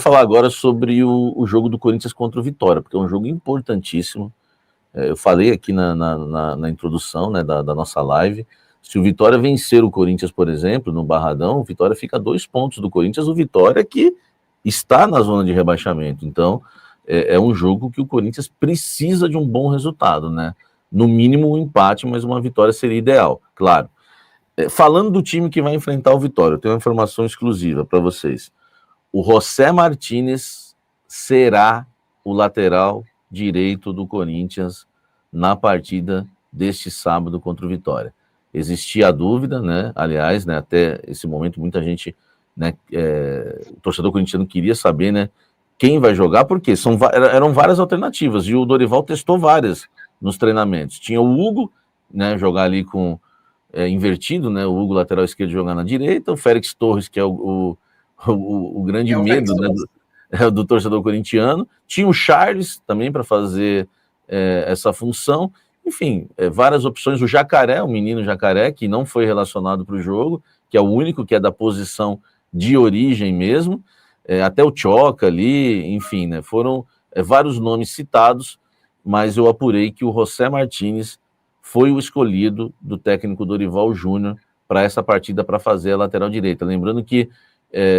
falar agora sobre o jogo do Corinthians contra o Vitória, porque é um jogo importantíssimo. Eu falei aqui na introdução, né, da nossa live. Se o Vitória vencer o Corinthians, por exemplo, no Barradão, o Vitória fica a 2 pontos do Corinthians, o Vitória que está na zona de rebaixamento. Então, é um jogo que o Corinthians precisa de um bom resultado, né? No mínimo um empate, mas uma vitória seria ideal, claro. Falando do time que vai enfrentar o Vitória, eu tenho uma informação exclusiva para vocês. O José Martínez será o lateral direito do Corinthians na partida deste sábado contra o Vitória. Existia a dúvida, né? Aliás, né, até esse momento muita gente, né, o torcedor corintiano queria saber, né, quem vai jogar, porque eram várias alternativas e o Dorival testou várias nos treinamentos. Tinha o Hugo, né, jogar ali com invertido, né, o Hugo lateral esquerdo jogar na direita, o Félix Torres, que é o grande medo, né, do torcedor corintiano. Tinha o Charles também para fazer essa função. Enfim, várias opções. O Jacaré, o menino Jacaré, que não foi relacionado para o jogo, que é o único que é da posição de origem mesmo. Até o Tchoca ali, enfim, né, foram vários nomes citados, mas eu apurei que o José Martínez foi o escolhido do técnico Dorival Júnior para essa partida, para fazer a lateral direita. Lembrando que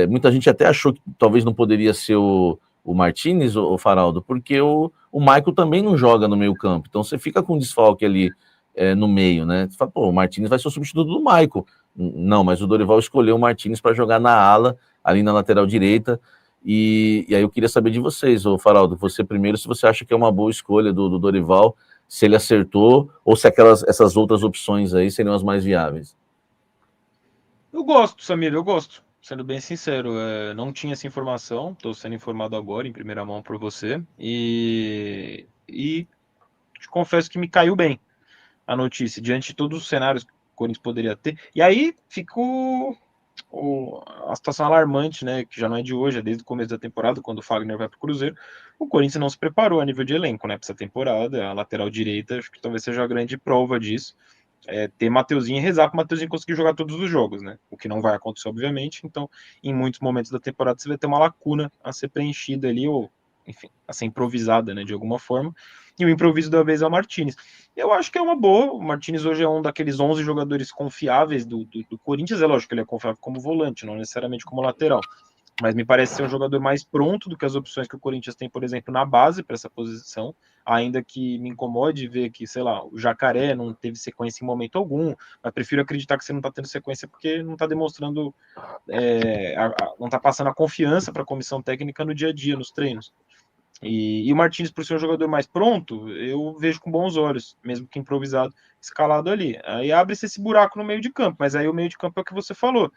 muita gente até achou que talvez não poderia ser o Martínez, o Faraldo, porque o Michael também não joga no meio campo, então você fica com um desfalque ali no meio, né? Você fala, pô, o Martínez vai ser o substituto do Michael. Não, mas o Dorival escolheu o Martínez para jogar na ala, ali na lateral direita, e aí eu queria saber de vocês, o Faraldo, você primeiro, se você acha que é uma boa escolha do Dorival, se ele acertou, ou se essas outras opções aí seriam as mais viáveis. Eu gosto, Samir, eu gosto. Sendo bem sincero, não tinha essa informação, estou sendo informado agora, em primeira mão, por você, e te confesso que me caiu bem a notícia, diante de todos os cenários que o Corinthians poderia ter. E aí ficou a situação alarmante, né, que já não é de hoje, é desde o começo da temporada, quando o Fagner vai para o Cruzeiro, o Corinthians não se preparou a nível de elenco, né, para essa temporada. A lateral direita, acho que talvez seja a grande prova disso. Ter Mateuzinho e rezar para o Mateuzinho conseguir jogar todos os jogos, né? O que não vai acontecer, obviamente. Então, em muitos momentos da temporada, você vai ter uma lacuna a ser preenchida ali, ou, enfim, a ser improvisada, né, de alguma forma. E o improviso da vez é o Martínez. Eu acho que é uma boa. O Martínez hoje é um daqueles 11 jogadores confiáveis do Corinthians. É lógico que ele é confiável como volante, não necessariamente como lateral. Mas me parece ser um jogador mais pronto do que as opções que o Corinthians tem, por exemplo, na base para essa posição, ainda que me incomode ver que, sei lá, o Jacaré não teve sequência em momento algum, mas prefiro acreditar que você não está tendo sequência porque não está demonstrando, não está passando a confiança para a comissão técnica no dia a dia, nos treinos. E o Martínez, por ser um jogador mais pronto, eu vejo com bons olhos, mesmo que improvisado, escalado ali. Aí abre-se esse buraco no meio de campo, mas aí o meio de campo é o que você falou.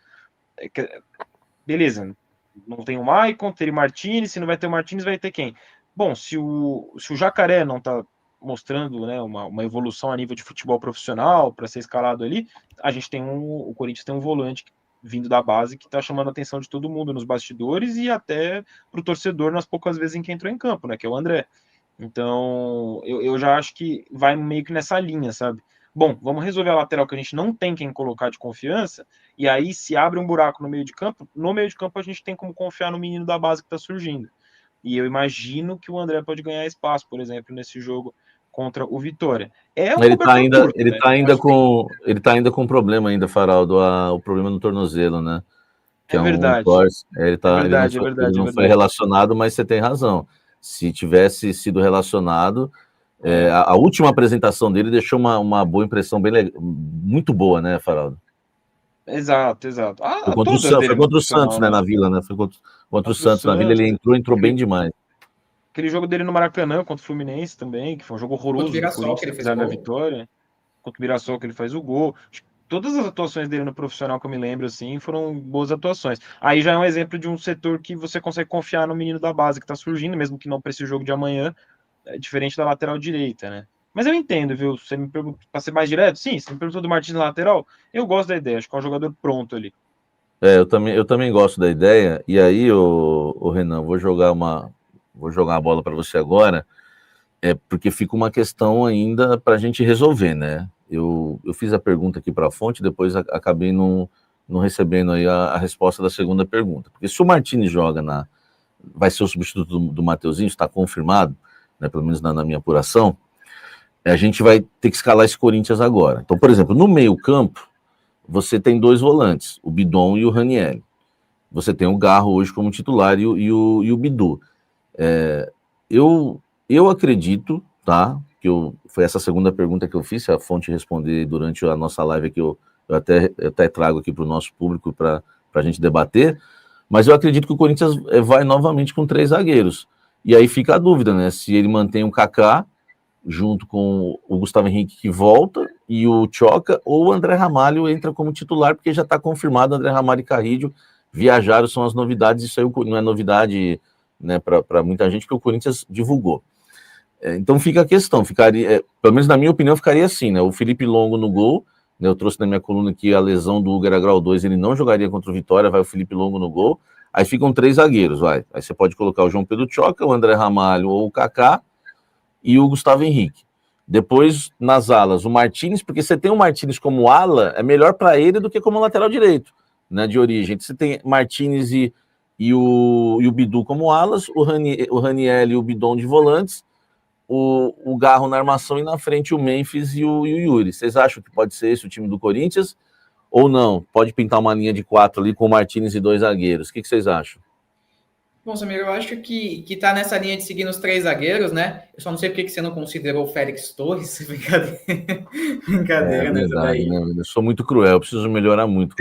Beleza, não tem o Maicon, teria o Martínez, se não vai ter o Martínez, vai ter quem? Bom, se o Jacaré não está mostrando, né, uma evolução a nível de futebol profissional para ser escalado ali, a gente tem o Corinthians tem um volante vindo da base que está chamando a atenção de todo mundo nos bastidores e até para o torcedor nas poucas vezes em que entrou em campo, né, que é o André. Então, eu já acho que vai meio que nessa linha, sabe? Bom, vamos resolver a lateral que a gente não tem quem colocar de confiança, e aí se abre um buraco no meio de campo, no meio de campo a gente tem como confiar no menino da base que está surgindo. E eu imagino que o André pode ganhar espaço, por exemplo, nesse jogo contra o Vitória. É um Ele está cobertor ainda, curto, ele né? tá ainda com, ele tá ainda com problema ainda, Faraldo, o problema no tornozelo, né? Que É é um verdade. torce. É verdade, é Ele verdade, é não foi verdade. relacionado, mas você tem razão. Se tivesse sido relacionado, a última apresentação dele deixou uma boa impressão, muito boa, né, Faraldo? Exato, exato. Foi Todas dele no contra o Santos, profissional, né, né? na Vila, né? Foi contra o Contra o Santos na Vila, ele Santos. entrou bem demais. Aquele jogo dele no Maracanã contra o Fluminense também, que foi um jogo Contra o horroroso do Mirassol, que Corinthians, ele fez apesar o da gol. vitória. Contra o Mirassol, que ele faz o gol. Todas as atuações dele no profissional que eu me lembro, assim, foram boas atuações. Aí já é um exemplo de um setor que você consegue confiar no menino da base que tá surgindo, mesmo que não para esse jogo de amanhã, diferente da lateral direita, né? Mas eu entendo, viu? Você me pergunta, para ser mais direto, sim, você me perguntou do Martins na lateral, eu gosto da ideia, acho que é um jogador pronto ali. Eu também gosto da ideia. E aí, o Renan, vou jogar a bola para você agora, porque fica uma questão ainda para a gente resolver, né? Eu fiz a pergunta aqui para a fonte, depois acabei não recebendo aí a resposta da segunda pergunta. Porque se o Martínez joga vai ser o substituto do Mateuzinho, está confirmado, né, pelo menos na minha apuração, a gente vai ter que escalar esse Corinthians agora. Então, por exemplo, no meio-campo, você tem 2 volantes, o Bidon e o Ranieri. Você tem o Garro hoje como titular e o Bidu. Eu acredito, tá? Foi essa segunda pergunta que eu fiz, se a Fonte responder durante a nossa live aqui, eu até trago aqui para o nosso público para a gente debater, mas eu acredito que o Corinthians vai novamente com 3 zagueiros. E aí fica a dúvida, né? Se ele mantém o Kaká junto com o Gustavo Henrique que volta e o Tchoca, ou o André Ramalho entra como titular, porque já está confirmado, André Ramalho e Carrillo viajaram, são as novidades, isso aí não é novidade, né, para muita gente, que o Corinthians divulgou. Então fica a questão, pelo menos na minha opinião, ficaria assim, né? O Felipe Longo no gol, né? Eu trouxe na minha coluna que a lesão do Hugo era grau 2, ele não jogaria contra o Vitória, vai o Felipe Longo no gol, aí ficam 3 zagueiros, vai. Aí você pode colocar o João Pedro Tchoca, o André Ramalho ou o Kaká e o Gustavo Henrique. Depois, nas alas, o Martínez, porque você tem o Martínez como ala, é melhor para ele do que como lateral direito, né, de origem. Você tem Martínez e o Bidu como alas, o Raniel e o Bidon de volantes, o Garro na armação e na frente o Memphis e o Yuri. Vocês acham que pode ser esse o time do Corinthians? Ou não? Pode pintar uma linha de 4 ali com o Martínez e 2 zagueiros. O que vocês acham? Bom, Samir, eu acho que tá nessa linha de seguir nos 3 zagueiros, né? Eu só não sei por que você não considerou o Félix Torres. Brincadeira, brincadeira nessa daí. Né? Eu sou muito cruel, eu preciso melhorar muito.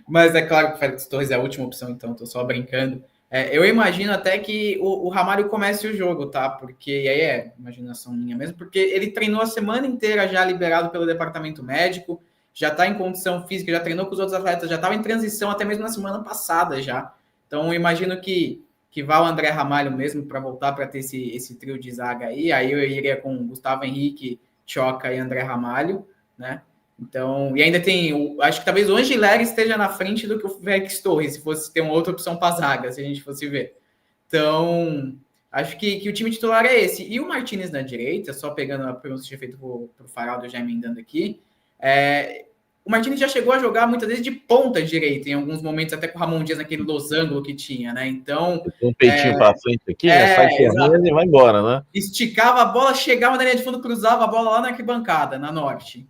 Mas é claro que o Félix Torres é a última opção, então tô só brincando. Eu imagino até que o Ramalho comece o jogo, tá? Porque aí é imaginação minha mesmo, porque ele treinou a semana inteira já liberado pelo departamento médico, já tá em condição física, já treinou com os outros atletas, já estava em transição até mesmo na semana passada já. Então, eu imagino que vá o André Ramalho mesmo para voltar para ter esse trio de zaga aí. Aí eu iria com Gustavo Henrique, Tchoca e André Ramalho, né? Então, e ainda tem, acho que talvez o Angileri esteja na frente do que o Félix Torres, se fosse ter uma outra opção para zaga, se a gente fosse ver. Então, acho que o time titular é esse. E o Martínez na direita, só pegando a pergunta que tinha feito para o Faraldo, já emendando aqui, o Martínez já chegou a jogar muitas vezes de ponta direita, em alguns momentos, até com o Ramon Dias naquele losango que tinha, né? Então. Tem um peitinho para frente aqui, né? Sai correndo e vai embora, né? Esticava a bola, chegava na linha de fundo, cruzava a bola lá na arquibancada, na norte.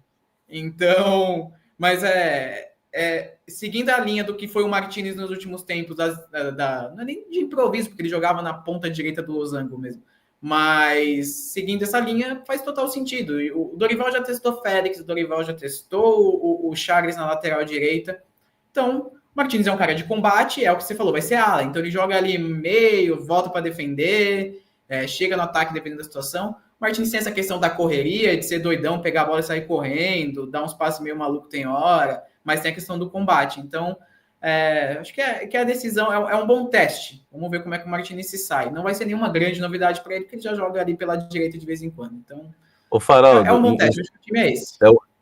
Então, mas seguindo a linha do que foi o Martínez nos últimos tempos, não é nem de improviso, porque ele jogava na ponta direita do losango mesmo. Mas seguindo essa linha faz total sentido. O Dorival já testou Félix, o Dorival já testou o Charles na lateral direita. Então, o Martínez é um cara de combate, é o que você falou, vai ser ala. Então ele joga ali meio, volta para defender, chega no ataque dependendo da situação. O Martínez tem essa questão da correria, de ser doidão, pegar a bola e sair correndo, dar uns passos meio maluco tem hora, mas tem a questão do combate. Então, acho que a decisão é um bom teste. Vamos ver como é que o Martínez se sai. Não vai ser nenhuma grande novidade para ele, porque ele já joga ali pela direita de vez em quando. Então, Faraldo, é um bom teste. Acho que o time é esse.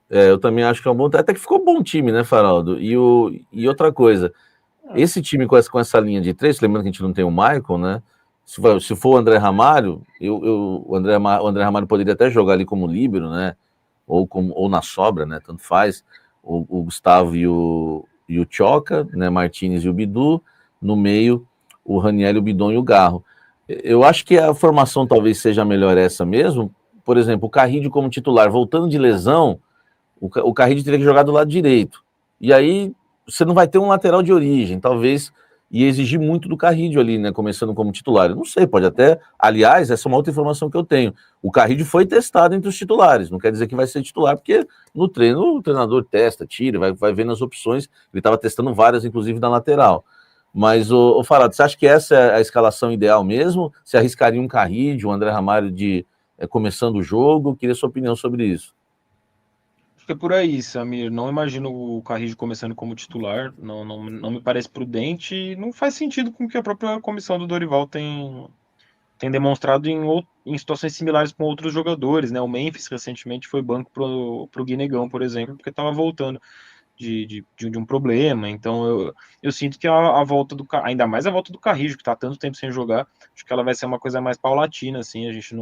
Eu também acho que é um bom teste. Até que ficou bom time, né, Faraldo? E outra coisa, esse time com essa linha de 3, lembrando que a gente não tem o Michael, né? Se for o André Ramalho, o André Ramalho poderia até jogar ali como líbero, né? Ou na sobra, né? Tanto faz. O Gustavo e o Tchoca, né? Martínez e o Bidu. No meio, o Raniel, o Bidon e o Garro. Eu acho que a formação talvez seja melhor essa mesmo. Por exemplo, o Carrillo como titular, voltando de lesão, o Carrillo teria que jogar do lado direito. E aí você não vai ter um lateral de origem, talvez ia exigir muito do Carrillo ali, né, começando como titular. Eu não sei, pode até... Aliás, essa é uma outra informação que eu tenho. O Carrillo foi testado entre os titulares, não quer dizer que vai ser titular, porque no treino o treinador testa, tira, vai vendo as opções. Ele estava testando várias, inclusive, na lateral. Mas, o Faraldo, você acha que essa é a escalação ideal mesmo? Você arriscaria um Carrillo, um André Ramalho começando o jogo? Eu queria sua opinião sobre isso. Acho que é por aí, Samir. Não imagino o Carrillo começando como titular. Não me parece prudente e não faz sentido com o que a própria comissão do Dorival tem demonstrado em situações similares com outros jogadores, né? O Memphis recentemente foi banco pro Guinegão, por exemplo, porque estava voltando de um problema. Então eu sinto que a volta ainda mais a volta do Carrillo, que está há tanto tempo sem jogar, acho que ela vai ser uma coisa mais paulatina, assim. A gente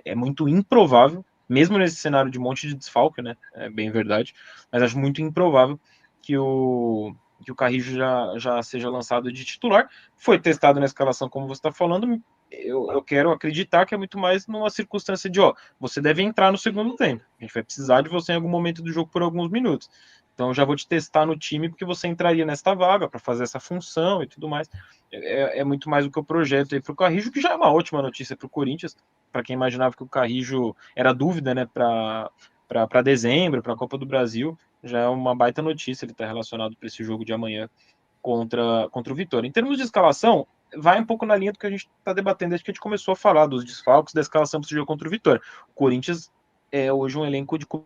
é muito improvável, mesmo nesse cenário de monte de desfalque, né? É bem verdade, mas acho muito improvável que o que o Carrijo já seja lançado de titular. Foi testado na escalação, como você está falando. Eu quero acreditar que é muito mais numa circunstância de, você deve entrar no segundo tempo. A gente vai precisar de você em algum momento do jogo por alguns minutos. Então eu já vou te testar no time porque você entraria nesta vaga para fazer essa função e tudo mais. É muito mais do que eu projeto aí para o Carrijo, que já é uma ótima notícia para o Corinthians, para quem imaginava que o Carrijo era dúvida, né, para dezembro, para a Copa do Brasil. Já é uma baita notícia ele estar relacionado para esse jogo de amanhã contra o Vitória. Em termos de escalação, vai um pouco na linha do que a gente está debatendo desde que a gente começou a falar dos desfalques da escalação para esse jogo contra o Vitória. O Corinthians é hoje um elenco de Deu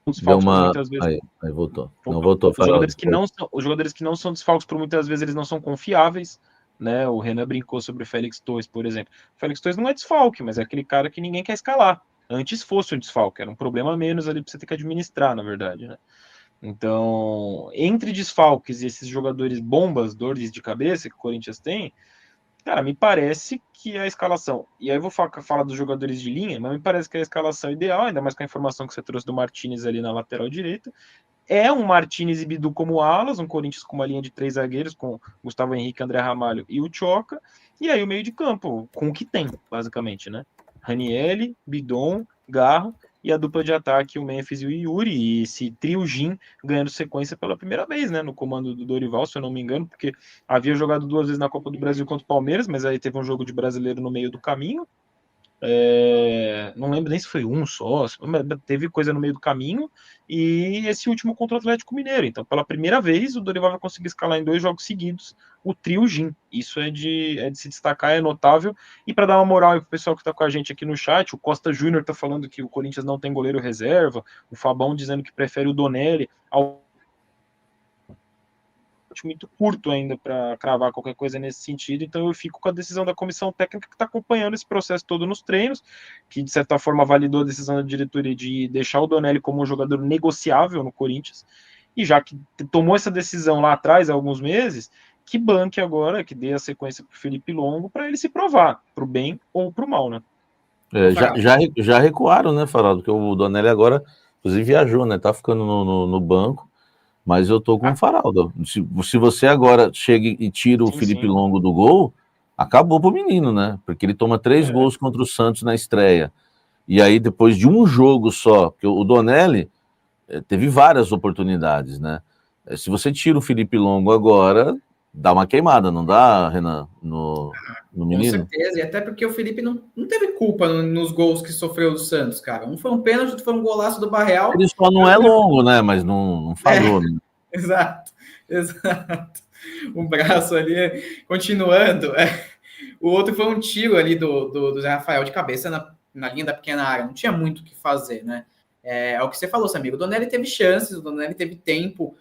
desfalques por uma. muitas vezes. Aí voltou. Não voltou, Os jogadores que não são desfalques por muitas vezes eles não são confiáveis. Né? O Renan brincou sobre o Félix Torres, por exemplo. O Félix Torres não é desfalque, mas é aquele cara que ninguém quer escalar. Antes fosse um desfalque, era um problema a menos ali para você ter que administrar, na verdade, né? Então, entre desfalques e esses jogadores bombas, dores de cabeça que o Corinthians tem, cara, me parece que a escalação, e aí eu vou falar dos jogadores de linha, mas me parece que a escalação ideal, ainda mais com a informação que você trouxe do Martinez ali na lateral direita, é um Martinez e Bidu como alas, um Corinthians com uma linha de 3 zagueiros, com Gustavo Henrique, André Ramalho e o Tchoca, e aí o meio de campo, com o que tem, basicamente, né? Ranieri, Bidon, Garro, e a dupla de ataque, o Memphis e o Yuri, e esse trio Gin ganhando sequência pela primeira vez, né? No comando do Dorival, se eu não me engano, porque havia jogado 2 vezes na Copa do Brasil contra o Palmeiras, mas aí teve um jogo de brasileiro no meio do caminho, não lembro nem se foi um só, teve coisa no meio do caminho, e esse último contra o Atlético Mineiro. Então, pela primeira vez, o Dorival vai conseguir escalar em 2 jogos seguidos o trio Gin. Isso é de se destacar, é notável. E para dar uma moral aí pro pessoal que está com a gente aqui no chat, o Costa Júnior está falando que o Corinthians não tem goleiro reserva, o Fabão dizendo que prefere o Donelli ao muito curto ainda para cravar qualquer coisa nesse sentido, então eu fico com a decisão da comissão técnica que está acompanhando esse processo todo nos treinos, que de certa forma validou a decisão da diretoria de deixar o Donelli como um jogador negociável no Corinthians, e já que tomou essa decisão lá atrás, há alguns meses, que banque agora, que dê a sequência para o Felipe Longo, para ele se provar, para o bem ou para o mal, né? Já recuaram, né, Faraldo? Porque o Donelli agora, inclusive, viajou, né? Tá ficando no banco. Mas eu tô com o Faraldo. Se você agora chega e tira o Felipe Longo do gol, acabou pro menino, né? Porque ele toma 3 gols contra o Santos na estreia. E aí, depois de um jogo só, porque o Donelli teve várias oportunidades, né? Se você tira o Felipe Longo agora, dá uma queimada, não dá, Renan? No menino? Com certeza, e até porque o Felipe não teve culpa nos gols que sofreu do Santos, cara. Um foi um pênalti, outro foi um golaço do Barreal. Ele só não é longo, né? Mas não falhou. Né? Exato. Um braço ali, continuando. O outro foi um tiro ali do Zé Rafael de cabeça na linha da pequena área. Não tinha muito o que fazer, né? É o que você falou, amigo. O Donelli teve chances, o Donelli teve tempo.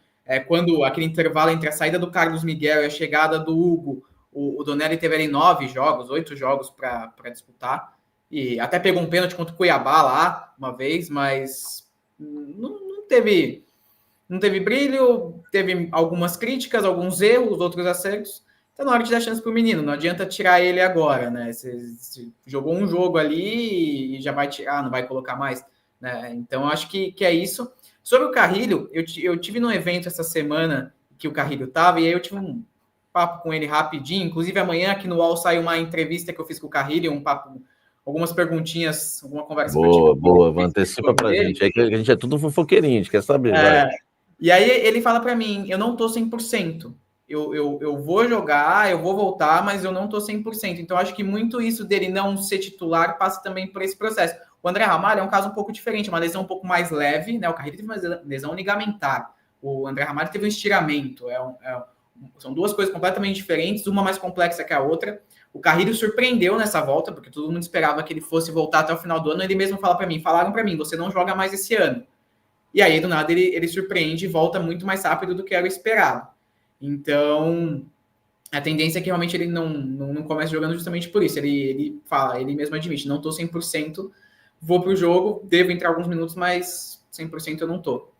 Quando aquele intervalo entre a saída do Carlos Miguel e a chegada do Hugo, o Donelli teve ali 8 jogos para disputar. E até pegou um pênalti contra o Cuiabá lá, uma vez, mas não teve brilho, teve algumas críticas, alguns erros, outros acertos. Então, na hora de dar chance para o menino, não adianta tirar ele agora, né? Você jogou um jogo ali e já vai tirar, não vai colocar mais. Né? Então, acho que é isso. Sobre o Carrilho, eu tive num evento essa semana que o Carrilho estava, e aí eu tive um papo com ele rapidinho. Inclusive, amanhã aqui no UOL sai uma entrevista que eu fiz com o Carrilho, um papo, algumas perguntinhas, alguma conversa. Boa, antecipa pra gente. É que a gente é tudo fofoqueirinho, a gente quer saber. E aí ele fala para mim, eu não tô 100%. Eu vou jogar, eu vou voltar, mas eu não tô 100%. Então, acho que muito isso dele não ser titular passa também por esse processo. O André Ramalho é um caso um pouco diferente, uma lesão um pouco mais leve, né? O Carrilho teve uma lesão ligamentar. O André Ramalho teve um estiramento. São 2 coisas completamente diferentes, uma mais complexa que a outra. O Carrilho surpreendeu nessa volta, porque todo mundo esperava que ele fosse voltar até o final do ano. Ele mesmo falaram para mim, você não joga mais esse ano. E aí, do nada, ele surpreende e volta muito mais rápido do que era esperado. Então, a tendência é que realmente ele não comece jogando justamente por isso. Ele fala, ele mesmo admite, não estou 100%, vou para o jogo, devo entrar alguns minutos, mas 100% eu não estou.